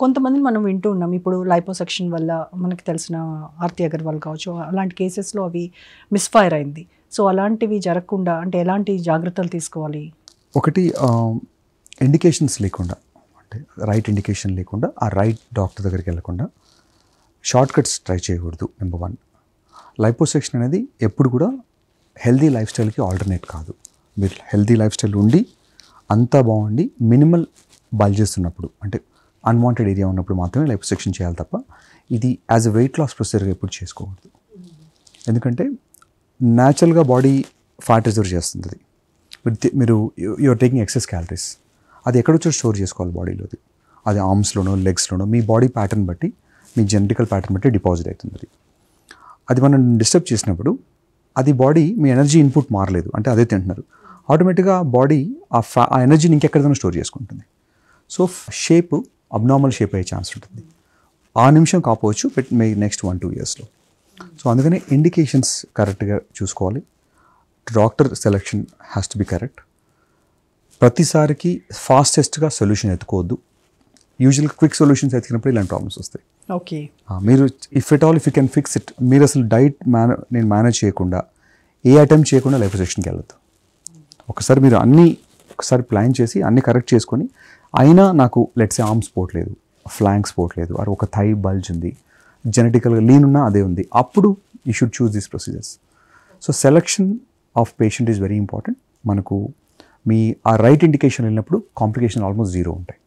కొంతమందిని మనం వింటూ ఉన్నాం. ఇప్పుడు లైపోసెక్షన్ వల్ల మనకు తెలిసిన ఆర్తి అగర్వాల్ కావచ్చు, అలాంటి కేసెస్‌లో అవి మిస్‌ఫైర్ అయింది. సో, అలాంటివి జరగకుండా అంటే ఎలాంటి జాగ్రత్తలు తీసుకోవాలి? ఒకటి ఇండికేషన్స్ లేకుండా, అంటే రైట్ ఇండికేషన్ లేకుండా, ఆ రైట్ డాక్టర్ దగ్గరికి వెళ్ళకుండా షార్ట్ కట్స్ ట్రై చేయకూడదు. నెంబర్ 1. లైపోసెక్షన్ అనేది ఎప్పుడు కూడా హెల్దీ లైఫ్ స్టైల్కి ఆల్టర్నేట్ కాదు. మీరు హెల్దీ లైఫ్ స్టైల్ ఉండి అంతా బాగుండి మినిమల్ బల్జెస్ ఉన్నప్పుడు, అంటే అన్వాంటెడ్ ఏరియా ఉన్నప్పుడు మాత్రమే లైపోసెక్షన్ చేయాలి తప్ప ఇది యాజ్ ఎ వెయిట్ లాస్ ప్రొసీజర్గా ఎప్పుడు చేసుకోకూడదు. ఎందుకంటే న్యాచురల్గా బాడీ ఫ్యాట్ రిజర్వ్ చేస్తుంది. మీరు యూఆర్ టేకింగ్ ఎక్సెస్ క్యాలరీస్, అది ఎక్కడొచ్చో స్టోర్ చేసుకోవాలి బాడీలోది. అది ఆర్మ్స్లోనో లెగ్స్లోనో మీ బాడీ ప్యాటర్న్ బట్టి, మీ జెనెటికల్ ప్యాటర్న్ బట్టి డిపాజిట్ అవుతుంది. అది మనం డిస్టర్బ్ చేసినప్పుడు అది బాడీ మీ ఎనర్జీ ఇన్పుట్ మారలేదు అంటే అదే తింటున్నారు, ఆటోమేటిక్గా బాడీ ఆ ఎనర్జీని ఇంకెక్కడికైనా స్టోర్ చేసుకుంటుంది. సో షేప్ అబ్నార్మల్ షేప్ అయ్యే ఛాన్స్ ఉంటుంది. ఆ నిమిషం కాపోవచ్చు, బట్ మే నెక్స్ట్ 1-2 ఇయర్స్లో. సో అందుకనే ఇండికేషన్స్ కరెక్ట్గా చూసుకోవాలి. Doctor selection has to be correct. ప్రతిసారికి ఫాస్టెస్ట్గా సొల్యూషన్ ఎత్తుకోవద్దు. యూజువల్గా క్విక్ సొల్యూషన్స్ ఎత్తికినప్పుడు ఇలాంటి ప్రాబ్లమ్స్ వస్తాయి. ఓకే, మీరు if you can fix it, మీరు అసలు డైట్ నేను మేనేజ్ చేయకుండా, ఏ అటెంప్ట్ చేయకుండా లైపోసెక్షన్కి వెళ్ళొద్దు. మీరు ఒకసారి ప్లాన్ చేసి అన్నీ కరెక్ట్ చేసుకొని, అయినా నాకు లెట్స్ సే ఆర్మ్స్ పోవట్లేదు, ఫ్లాంక్స్ పోవట్లేదు, అది ఒక థై బల్జ్ ఉంది, జెనెటికల్గా లీన్ ఉన్నా అదే ఉంది, అప్పుడు you should choose these procedures. So selection of patient is very important. మనకు ఆ రైట్ ఇండికేషన్ వెళ్ళినప్పుడు కాంప్లికేషన్ ఆల్మోస్ట్ 0 ఉంటాయి.